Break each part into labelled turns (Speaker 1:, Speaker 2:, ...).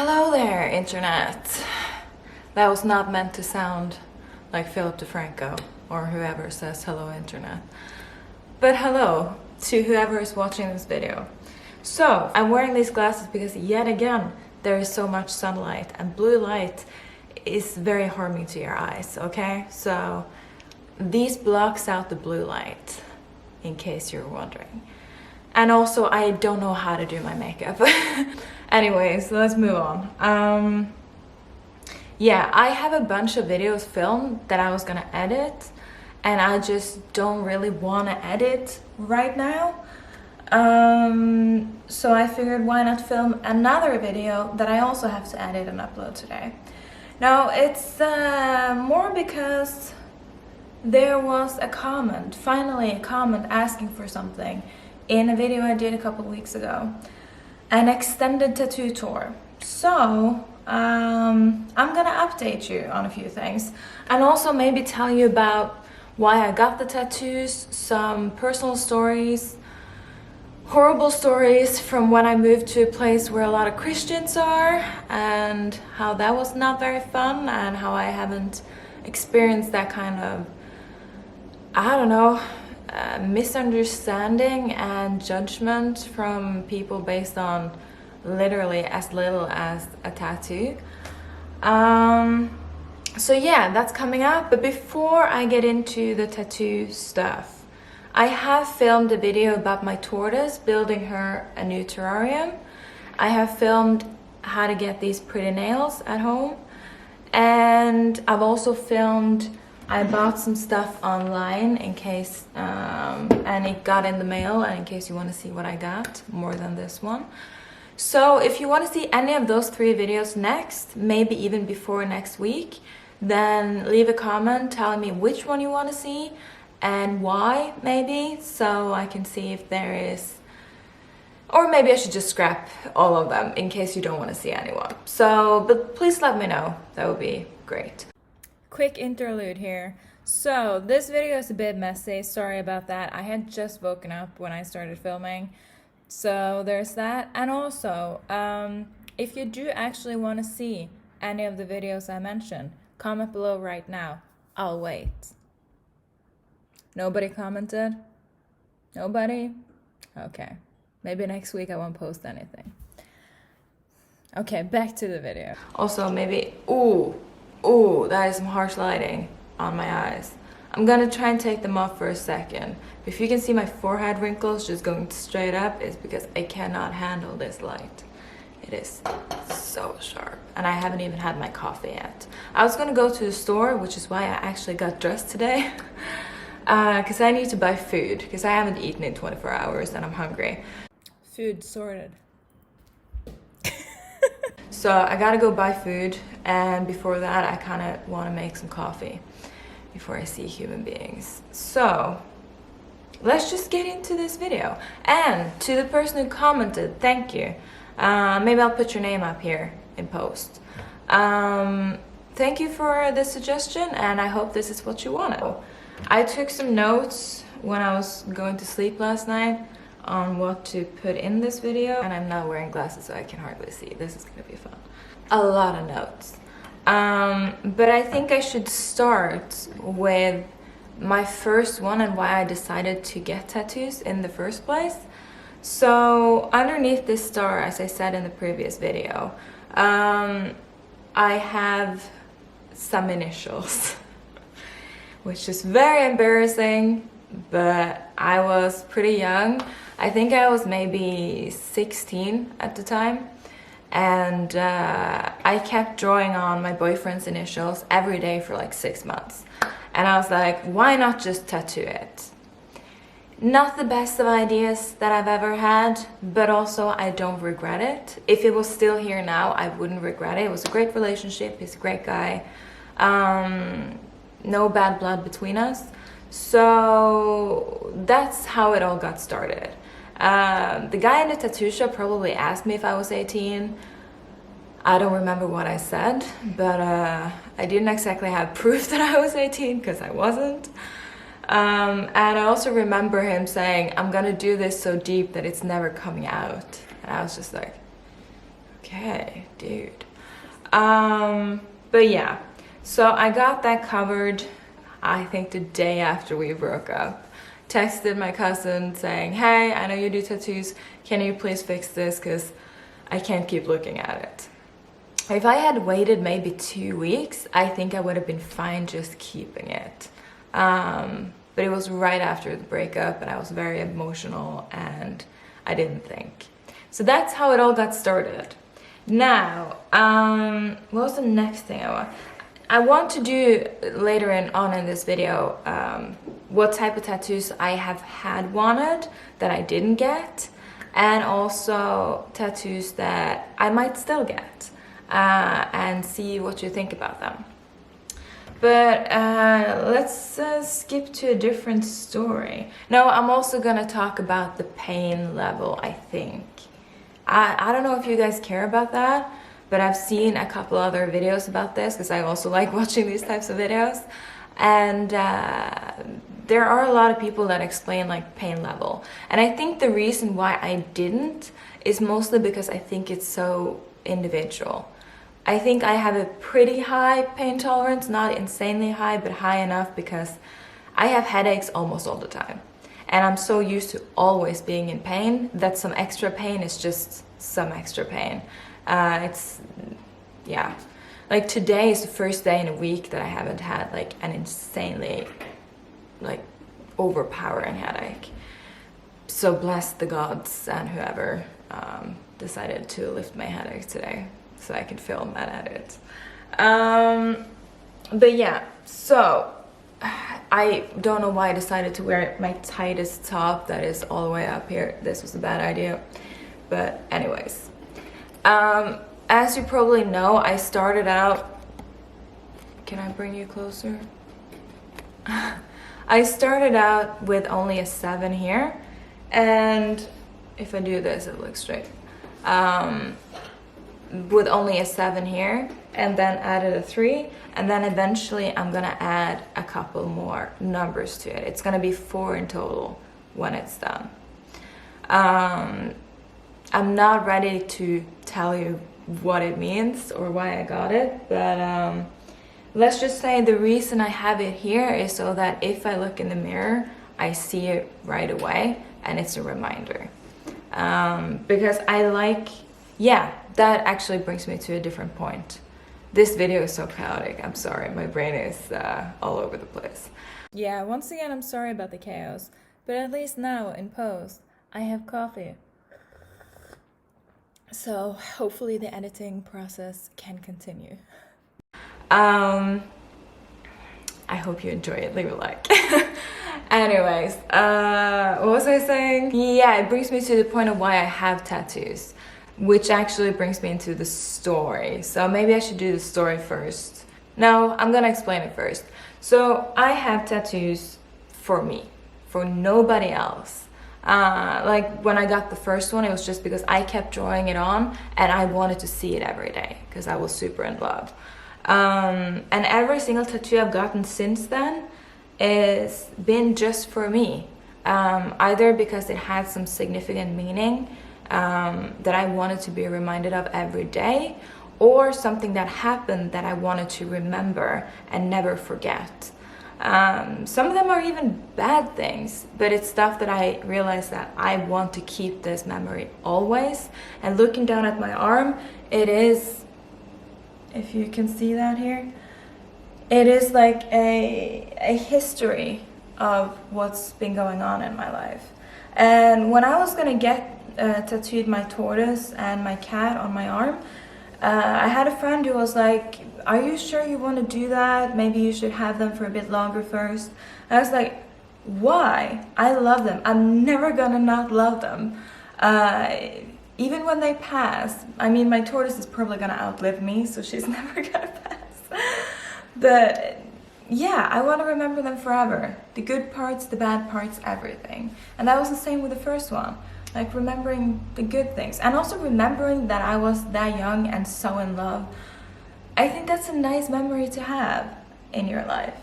Speaker 1: Hello there, internet. That was not meant to sound like Philip DeFranco or whoever says hello, internet. But hello to whoever is watching this video. So, I'm wearing these glasses because yet again, there is so much sunlight and blue light is very harming to your eyes, okay? So, these blocks out the blue light, in case you're wondering. And also, I don't know how to do my makeup. Anyways, let's move on. Yeah, I have a bunch of videos filmed that I was gonna edit, and I just don't really want to edit right now. So I figured why not film another video that I also have to edit and upload today. Now, it's more because there was a comment, finally a comment asking for something in a video I did a couple weeks ago. An extended tattoo tour. So, I'm gonna update you on a few things and also maybe tell you about why I got the tattoos, some personal stories, horrible stories from when I moved to a place where a lot of Christians are and how that was not very fun and how I haven't experienced that kind of, I don't know, misunderstanding and judgment from people based on literally as little as a tattoo. So yeah, that's coming up. But before I get into the tattoo stuff, I have filmed a video about my tortoise, building her a new terrarium. I have filmed how to get these pretty nails at home, and I've also filmed I bought some stuff online in case, and it got in the mail, and in case you want to see what I got, more than this one. So if you want to see any of those 3 videos next, maybe even before next week, then leave a comment telling me which one you want to see and why, maybe, so I can see if there is, or maybe I should just scrap all of them in case you don't want to see anyone. So, but please let me know, that would be great. Quick interlude here. So this video is a bit messy, sorry about that. I had just woken up when I started filming, so there's that. And also, if you do actually want to see any of the videos I mentioned, comment below right now. I'll wait. Nobody commented? Nobody? Okay, maybe next week I won't post anything. Okay, back to the video. Also, maybe, ooh, that is some harsh lighting on my eyes. I'm gonna try and take them off for a second. If you can see my forehead wrinkles just going straight up, it's because I cannot handle this light. It is so sharp. And I haven't even had my coffee yet. I was gonna go to the store, which is why I actually got dressed today. Because I need to buy food, because I haven't eaten in 24 hours and I'm hungry. Food sorted. So I gotta go buy food, and before that I kind of want to make some coffee before I see human beings. So let's just get into this video. And to the person who commented, thank you. Maybe I'll put your name up here in post. Thank you for the suggestion, and I hope this is what you wanted. I took some notes when I was going to sleep last night on what to put in this video, and I'm not wearing glasses so I can hardly see. This is gonna be fun. A lot of notes. But I think I should start with my first one and why I decided to get tattoos in the first place. So underneath this star, as I said in the previous video, I have some initials, which is very embarrassing, but I was pretty young. I think I was maybe 16 at the time, and I kept drawing on my boyfriend's initials every day for like 6 months. And I was like, why not just tattoo it? Not the best of ideas that I've ever had, but also I don't regret it. If it was still here now, I wouldn't regret it. It was a great relationship, he's a great guy. No bad blood between us. So that's how it all got started. The guy in the tattoo shop probably asked me if I was 18. I don't remember what I said, but I didn't exactly have proof that I was 18 because I wasn't. And I also remember him saying, I'm gonna do this so deep that it's never coming out. And I was just like, Okay, dude. But yeah, so I got that covered, I think the day after we broke up. Texted my cousin saying, hey, I know you do tattoos, can you please fix this, because I can't keep looking at it. If I had waited maybe 2 weeks, I think I would have been fine just keeping it. But it was right after the breakup and I was very emotional and I didn't think. So that's how it all got started. Now, what was the next thing I want to do later on in this video, what type of tattoos I have had wanted that I didn't get, and also tattoos that I might still get, and see what you think about them. But let's skip to a different story. No, I'm also gonna talk about the pain level, I think. I don't know if you guys care about that, but I've seen a couple other videos about this because I also like watching these types of videos. And there are a lot of people that explain like pain level. And I think the reason why I didn't is mostly because I think it's so individual. I think I have a pretty high pain tolerance, not insanely high, but high enough because I have headaches almost all the time. And I'm so used to always being in pain that some extra pain is just some extra pain. Yeah. Like today is the first day in a week that I haven't had like an insanely like overpowering headache. So bless the gods and whoever decided to lift my headache today so I can film and edit. But yeah, so I don't know why I decided to wear my tightest top that is all the way up here. This was a bad idea. But anyways, as you probably know, I started out, can I bring you closer? I started out with only a 7 here, and if I do this, it looks straight. With only a 7 here, and then added a 3, and then eventually I'm gonna add a couple more numbers to it. It's gonna be 4 in total when it's done. I'm not ready to tell you what it means or why I got it, but let's just say the reason I have it here is so that if I look in the mirror, I see it right away and it's a reminder. Because I like, yeah, that actually brings me to a different point. This video is so chaotic, I'm sorry, my brain is all over the place. Yeah, once again, I'm sorry about the chaos, but at least now in post, I have coffee. So hopefully the editing process can continue. I hope you enjoy it, leave a like. Anyways, what was I saying? Yeah, it brings me to the point of why I have tattoos, which actually brings me into the story. So maybe I should do the story first. No, I'm gonna explain it first. So I have tattoos for me, for nobody else. Like when I got the first one, it was just because I kept drawing it on and I wanted to see it every day because I was super in love. And every single tattoo I've gotten since then is been just for me. Either because it had some significant meaning that I wanted to be reminded of every day, or something that happened that I wanted to remember and never forget. Some of them are even bad things, but it's stuff that I realized that I want to keep this memory always. And looking down at my arm, it is, if you can see that here, it is like a history of what's been going on in my life. And when I was gonna get tattooed my tortoise and my cat on my arm, I had a friend who was like, are you sure you want to do that? Maybe you should have them for a bit longer first. I was like, why? I love them. I'm never gonna not love them. Even when they pass. I mean, my tortoise is probably gonna outlive me, so she's never gonna pass. But yeah, I want to remember them forever. The good parts, the bad parts, everything. And that was the same with the first one. Like remembering the good things, and also remembering that I was that young and so in love. I think that's a nice memory to have in your life,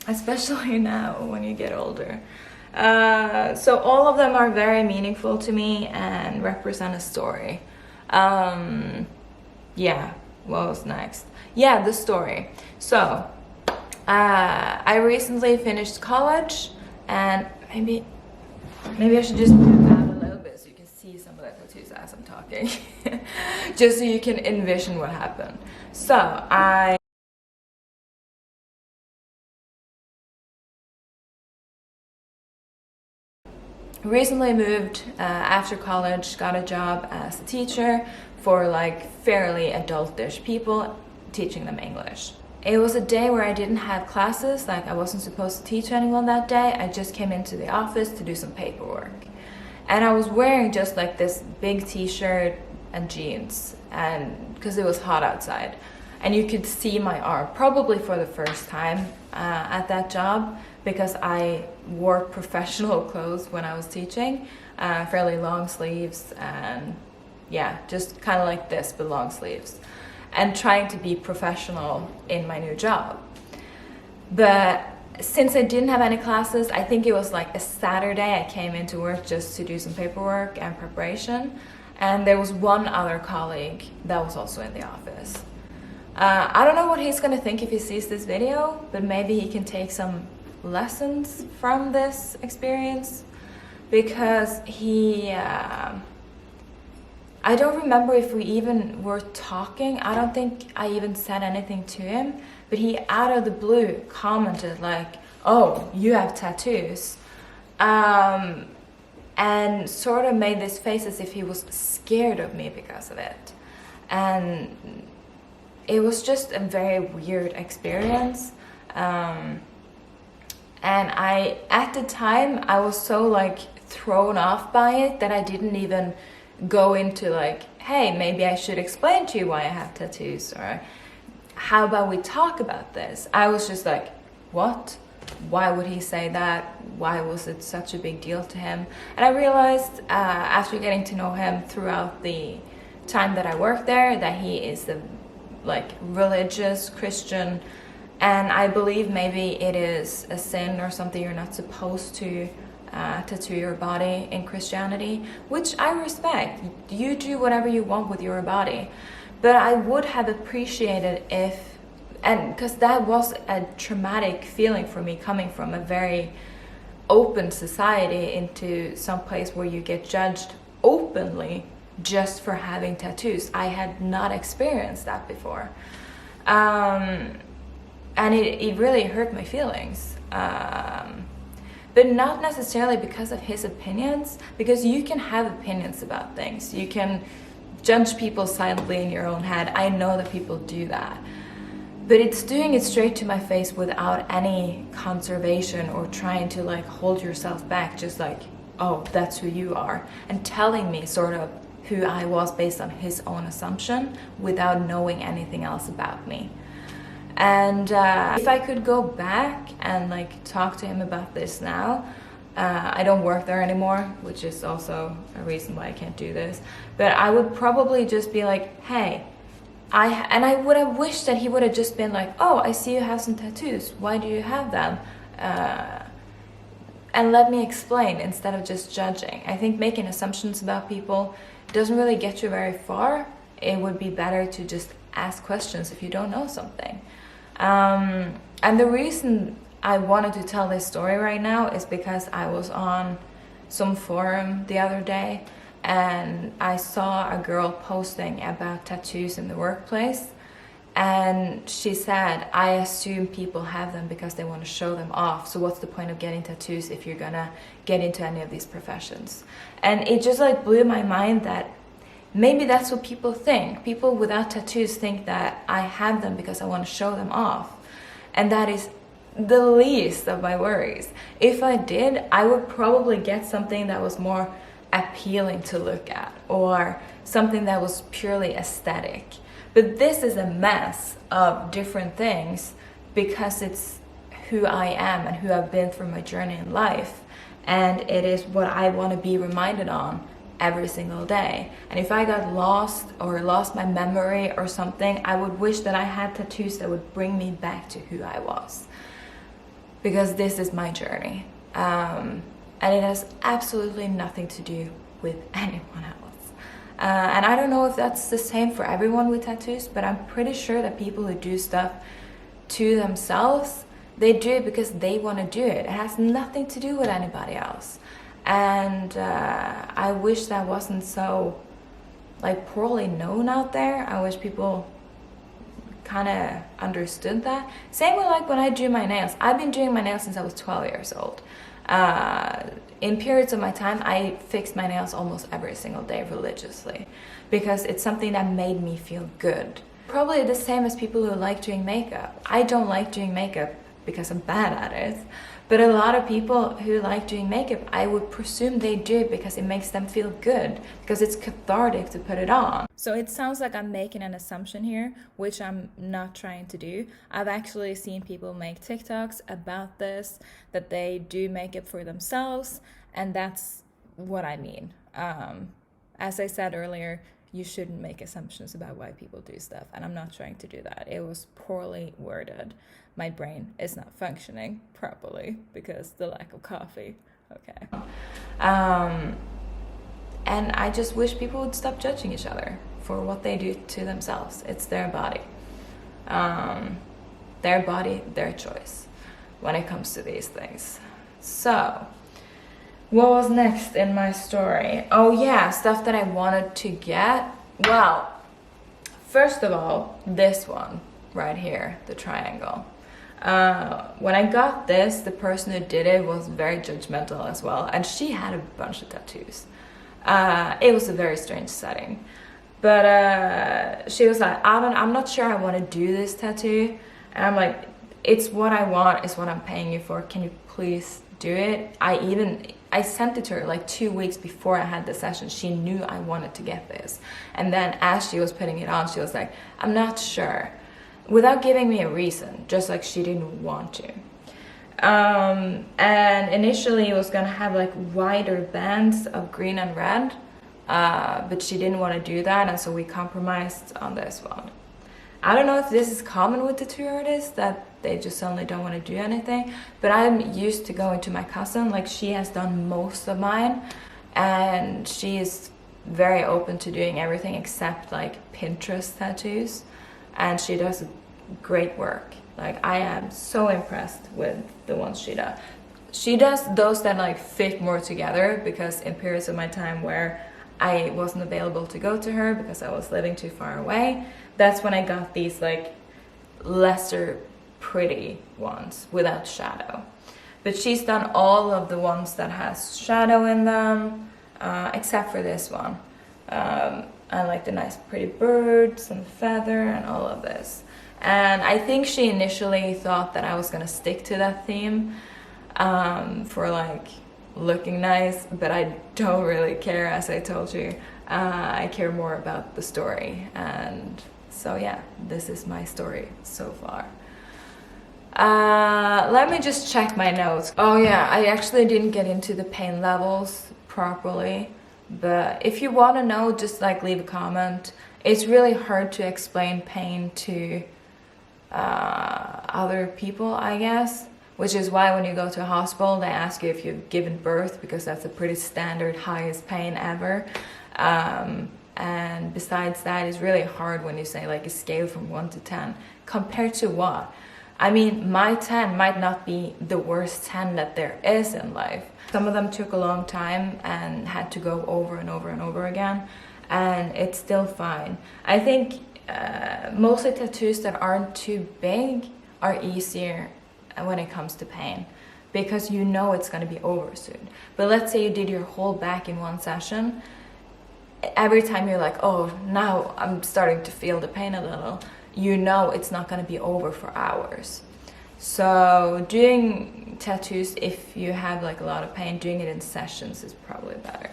Speaker 1: especially now when you get older. So all of them are very meaningful to me and represent a story. Yeah, what was next? Yeah, the story. So I recently finished college, and maybe I should just move out a little bit so you can see some of the tattoos as I'm talking. Just so you can envision what happened. So I recently moved after college, got a job as a teacher for like fairly adultish people, teaching them English. It was a day where I didn't have classes, like I wasn't supposed to teach anyone that day. I just came into the office to do some paperwork. And I was wearing just like this big t-shirt and jeans, and because it was hot outside. And you could see my arm, probably for the first time at that job, because I wore professional clothes when I was teaching, fairly long sleeves, and yeah, just kind of like this, but long sleeves, and trying to be professional in my new job. But since I didn't have any classes, I think it was like a Saturday, I came into work just to do some paperwork and preparation, and there was one other colleague that was also in the office. I don't know what he's gonna think if he sees this video, but maybe he can take some lessons from this experience, because I don't remember if we even were talking. I don't think I even said anything to him, but he out of the blue commented like, "Oh, you have tattoos," and sort of made this face as if he was scared of me because of it. And it was just a very weird experience. And at the time, I was so like thrown off by it that I didn't even go into like, hey, maybe I should explain to you why I have tattoos, or how about we talk about this? I was just like, what? Why would he say that? Why was it such a big deal to him? And I realized after getting to know him throughout the time that I worked there, that he is a like religious Christian, and I believe maybe it is a sin or something. You're not supposed to tattoo your body in Christianity, which I respect. You do whatever you want with your body, but I would have appreciated if, and because that was a traumatic feeling for me, coming from a very open society into some place where you get judged openly just for having tattoos. I had not experienced that before, and it really hurt my feelings. But not necessarily because of his opinions, because you can have opinions about things. You can judge people silently in your own head. I know that people do that. But it's doing it straight to my face without any conservation or trying to like hold yourself back, just like, oh, that's who you are, and telling me sort of who I was based on his own assumption without knowing anything else about me. And if I could go back and like talk to him about this now, I don't work there anymore, which is also a reason why I can't do this, but I would probably just be like, hey, I would have wished that he would have just been like, oh, I see you have some tattoos, why do you have them? And let me explain, instead of just judging. I think making assumptions about people doesn't really get you very far. It would be better to just ask questions if you don't know something. And the reason I wanted to tell this story right now is because I was on some forum the other day, and I saw a girl posting about tattoos in the workplace, and she said, I assume people have them because they want to show them off, so what's the point of getting tattoos if you're gonna get into any of these professions? And it just like blew my mind that maybe that's what people think. People without tattoos think that I have them because I want to show them off. And that is the least of my worries. If I did, I would probably get something that was more appealing to look at, or something that was purely aesthetic. But this is a mess of different things because it's who I am and who I've been through my journey in life. And it is what I want to be reminded on every single day. And if I got lost or lost my memory or something, I would wish that I had tattoos that would bring me back to who I was, because this is my journey, and it has absolutely nothing to do with anyone else. And I don't know if that's the same for everyone with tattoos, but I'm pretty sure that people who do stuff to themselves, they do it because they want to do it. It has nothing to do with anybody else. And I wish that wasn't so like poorly known out there. I wish people kind of understood that. Same with like when I do my nails. I've been doing my nails since I was 12 years old. In periods of my time, I fixed my nails almost every single day religiously because it's something that made me feel good. Probably the same as people who like doing makeup. I don't like doing makeup because I'm bad at it, but a lot of people who like doing makeup, I would presume they do it because it makes them feel good, because it's cathartic to put it on. So it sounds like I'm making an assumption here, which I'm not trying to do. I've actually seen people make TikToks about this, that they do makeup for themselves, and that's what I mean. As I said earlier, you shouldn't make assumptions about why people do stuff, and I'm not trying to do that. It was poorly worded. My brain is not functioning properly because the lack of coffee. Okay. And I just wish people would stop judging each other for what they do to themselves. It's their body. Their body, their choice when it comes to these things. So, what was next in my story? Oh yeah, stuff that I wanted to get. Well, first of all, this one right here, the triangle. When I got this, the person who did it was very judgmental as well, and she had a bunch of tattoos. It was a very strange setting, but she was like, I'm not sure I want to do this tattoo, and I'm like, it's what I want, it's what I'm paying you for, can you please do it? I sent it to her like 2 weeks before I had the session. She knew I wanted to get this, and then as she was putting it on, she was like, I'm not sure, without giving me a reason, just like she didn't want to. And initially it was gonna have like wider bands of green and red, but she didn't want to do that, and so we compromised on this one. I don't know if this is common with tattoo artists, that they just suddenly don't want to do anything, but I'm used to going to my cousin, like she has done most of mine, and she is very open to doing everything except like Pinterest tattoos, and she does great work. Like, I am so impressed with the ones she does. She does those that like fit more together, because in periods of my time where I wasn't available to go to her because I was living too far away, that's when I got these like lesser pretty ones without shadow. But she's done all of the ones that has shadow in them, except for this one. I like the nice pretty birds and feather and all of this. And I think she initially thought that I was gonna stick to that theme for like looking nice, but I don't really care, as I told you. I care more about the story, and so yeah, this is my story so far. Let me just check my notes. Oh yeah, I actually didn't get into the pain levels properly, but if you want to know, just like leave a comment. It's really hard to explain pain to other people, I guess, which is why when you go to a hospital they ask you if you've given birth, because that's a pretty standard highest pain ever. And besides that, it's really hard when you say like a scale from 1 to 10 compared to what? I mean, my 10 might not be the worst 10 that there is in life. Some of them took a long time and had to go over and over and over again, and it's still fine. I think mostly tattoos that aren't too big are easier when it comes to pain, because you know it's going to be over soon. But let's say you did your whole back in one session. Every time you're like, oh, now I'm starting to feel the pain a little, you know it's not going to be over for hours. So doing tattoos, if you have like a lot of pain, doing it in sessions is probably better.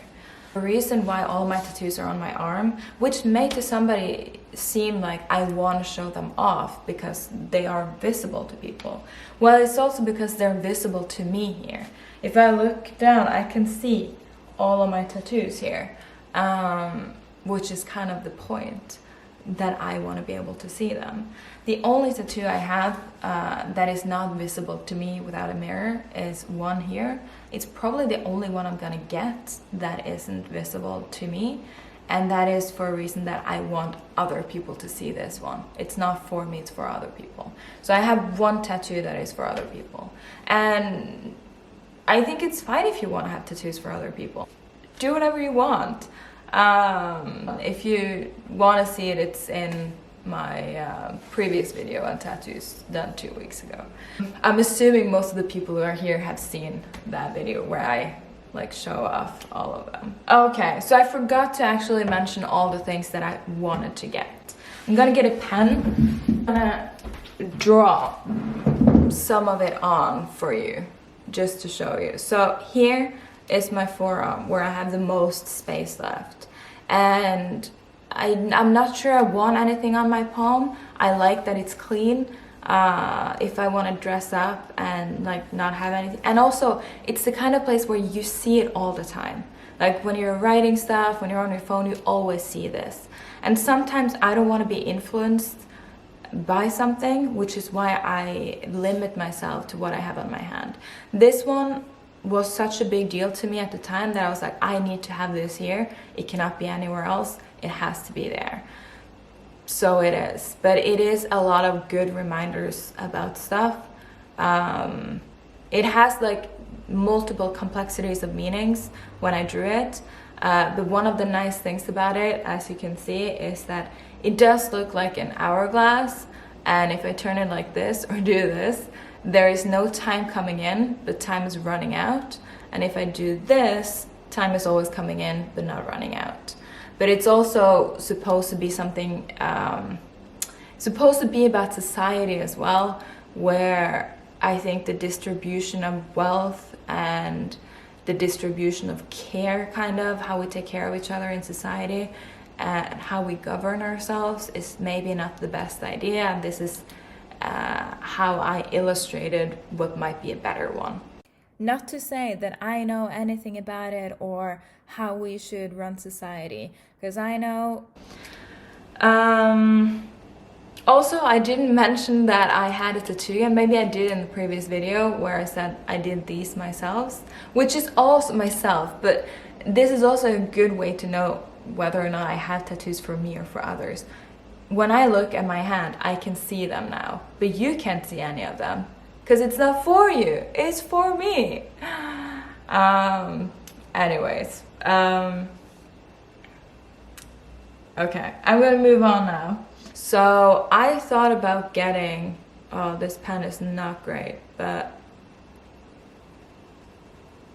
Speaker 1: The reason why all my tattoos are on my arm, which may to somebody seem like I want to show them off because they are visible to people. Well, it's also because they're visible to me here. If I look down, I can see all of my tattoos here, which is kind of the point, that I want to be able to see them. The only tattoo I have that is not visible to me without a mirror is one here. It's probably the only one I'm gonna get that isn't visible to me, and that is for a reason that I want other people to see this one. It's not for me, it's for other people. So I have one tattoo that is for other people, and I think it's fine if you want to have tattoos for other people. Do whatever you want. If you want to see it, it's in my previous video on tattoos done 2 weeks ago. I'm assuming most of the people who are here have seen that video where I like show off all of them. Okay, so I forgot to actually mention all the things that I wanted to get. I'm gonna get a pen. I'm gonna draw some of it on for you just to show you. So here is my forearm where I have the most space left, and I'm not sure I want anything on my palm. I like that it's clean. If I want to dress up and like not have anything, and also it's the kind of place where you see it all the time. Like when you're writing stuff, when you're on your phone, you always see this. And sometimes I don't want to be influenced by something, which is why I limit myself to what I have on my hand. This one was such a big deal to me at the time that I was like, I need to have this here. It cannot be anywhere else. It has to be there. So it is, but it is a lot of good reminders about stuff. It has like multiple complexities of meanings when I drew it. But one of the nice things about it, as you can see, is that it does look like an hourglass. And if I turn it like this or do this, there is no time coming in, but time is running out. And if I do this, time is always coming in, but not running out. But it's also supposed to be something, supposed to be about society as well, where I think the distribution of wealth and the distribution of care, kind of how we take care of each other in society and how we govern ourselves is maybe not the best idea. And this is how I illustrated what might be a better one. Not to say that I know anything about it or how we should run society, because I know. Also, I didn't mention that I had a tattoo, and maybe I did in the previous video where I said I did these myself, which is also myself, but this is also a good way to know whether or not I have tattoos for me or for others. When I look at my hand, I can see them now, but you can't see any of them. Because it's not for you, it's for me. Anyways. Okay, I'm gonna move on now. So I thought about getting, oh, this pen is not great, but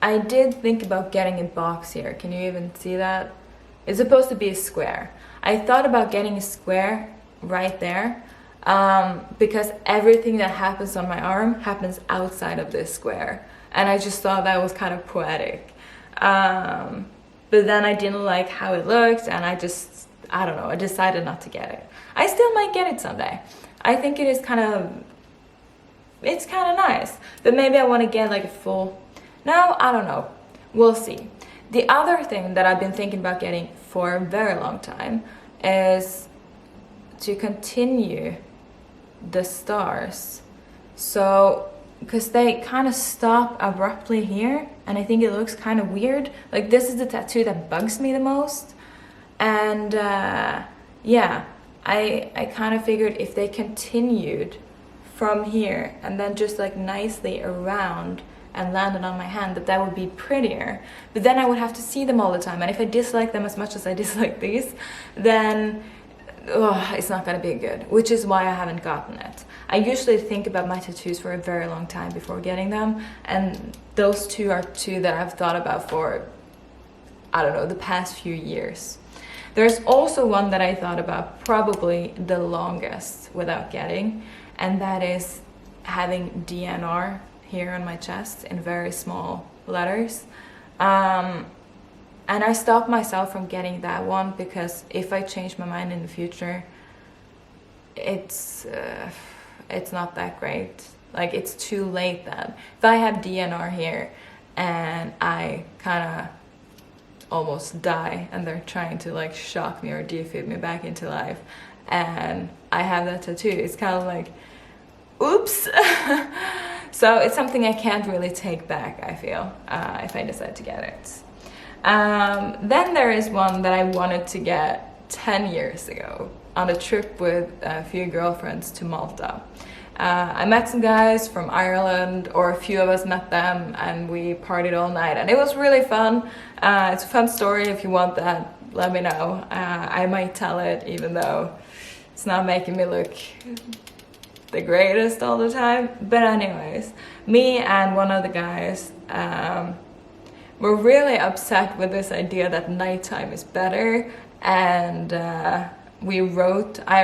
Speaker 1: I did think about getting a box here. Can you even see that? It's supposed to be a square. I thought about getting a square right there. Because everything that happens on my arm happens outside of this square, and I just thought that was kind of poetic. But then I didn't like how it looked, and I don't know, I decided not to get it. I still might get it someday. I think it's kind of nice, but maybe I want to get like a full, no, I don't know, we'll see. The other thing that I've been thinking about getting for a very long time is to continue the stars. So because they kind of stop abruptly here, and I think it looks kind of weird. Like this is the tattoo that bugs me the most, and yeah, I kind of figured if they continued from here and then just like nicely around and landed on my hand, that would be prettier. But then I would have to see them all the time, and if I dislike them as much as I dislike these, then it's not gonna be good, which is why I haven't gotten it. I usually think about my tattoos for a very long time before getting them, and those two are two that I've thought about for, I don't know, the past few years. There's also one that I thought about probably the longest without getting, and that is having DNR here on my chest in very small letters. And I stopped myself from getting that one because if I change my mind in the future, it's not that great. Like, it's too late then. If I have DNR here and I kind of almost die and they're trying to like shock me or defib me back into life, and I have that tattoo, it's kind of like, oops. So it's something I can't really take back, I feel, if I decide to get it. Then there is one that I wanted to get 10 years ago on a trip with a few girlfriends to Malta. I met some guys from Ireland, or a few of us met them, and we partied all night, and it was really fun. It's a fun story. If you want that, let me know. I might tell it, even though it's not making me look the greatest all the time. But anyways, me and one of the guys were really upset with this idea that nighttime is better, and I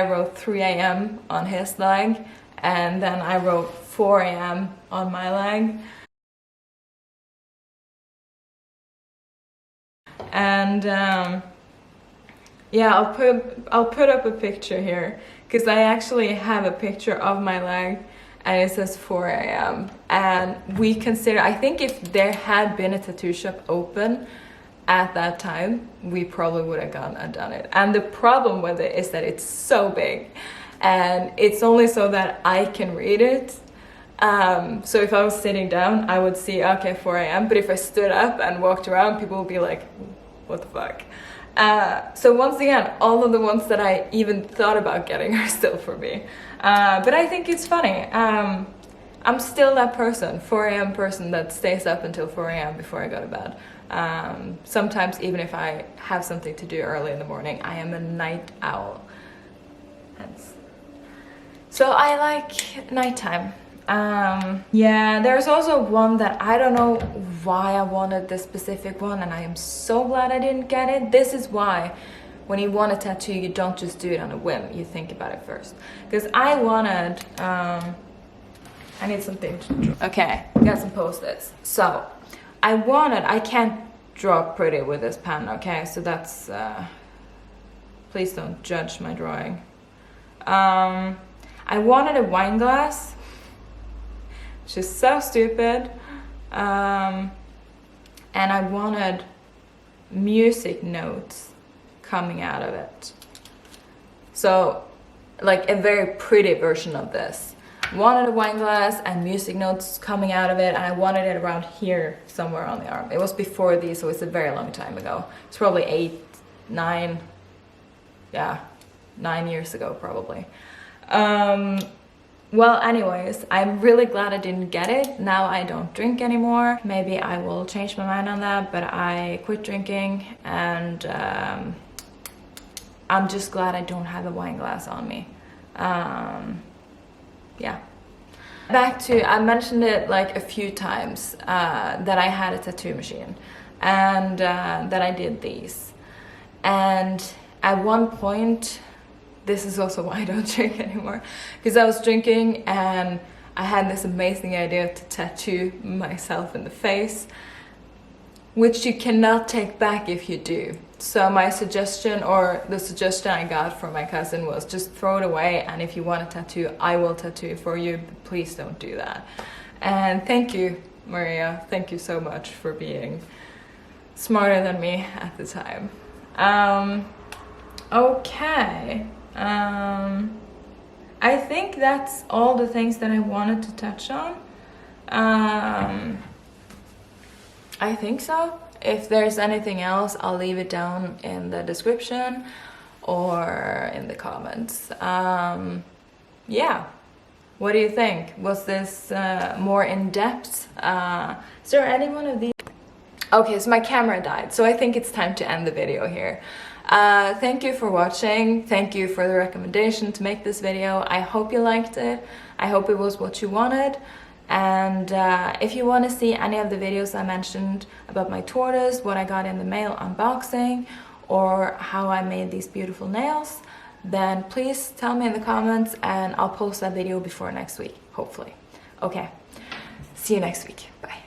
Speaker 1: wrote 3 a.m. on his leg, and then I wrote 4 a.m. on my leg. And yeah, I'll put up a picture here, because I actually have a picture of my leg and it says 4 a.m. and I think if there had been a tattoo shop open at that time, we probably would have gone and done it. And the problem with it is that it's so big, and it's only so that I can read it. So if I was sitting down, I would see, okay, 4 a.m. But if I stood up and walked around, people would be like, what the fuck? So once again, all of the ones that I even thought about getting are still for me. But I think it's funny. I'm still that person, 4 a.m. person that stays up until 4 a.m. before I go to bed. Sometimes even if I have something to do early in the morning, I am a night owl. So I like nighttime. Yeah, there's also one that I don't know why I wanted this specific one, and I am so glad I didn't get it. This is why when you want a tattoo, you don't just do it on a whim, you think about it first. Because I wanted, I need something to draw. Okay, got some post-its. So I can't draw pretty with this pen, okay? So that's, please don't judge my drawing. I wanted a wine glass, which is so stupid. And I wanted music notes coming out of it. So, like a very pretty version of this. Wanted a wine glass and music notes coming out of it, and I wanted it around here, somewhere on the arm. It was before these, so it's a very long time ago. It's probably 9 years ago, probably. Well, anyways, I'm really glad I didn't get it. Now I don't drink anymore. Maybe I will change my mind on that, but I quit drinking, and I'm just glad I don't have a wine glass on me. Yeah. Back to, I mentioned it like a few times, that I had a tattoo machine, and that I did these. And at one point, this is also why I don't drink anymore, because I was drinking and I had this amazing idea to tattoo myself in the face, which you cannot take back if you do. So my suggestion, or the suggestion I got from my cousin, was just throw it away, and if you want a tattoo, I will tattoo it for you, but please don't do that. And thank you, Maria, thank you so much for being smarter than me at the time. Okay. I think that's all the things that I wanted to touch on. I think so. If there's anything else, I'll leave it down in the description or in the comments. Yeah. What do you think? Was this more in-depth? Is there any one of these? Okay, so my camera died, so I think it's time to end the video here. Thank you for watching. Thank you for the recommendation to make this video. I hope you liked it. I hope it was what you wanted. And if you want to see any of the videos I mentioned about my tortoise, what I got in the mail unboxing, or how I made these beautiful nails, then please tell me in the comments, and I'll post that video before next week, hopefully. Okay, see you next week. Bye.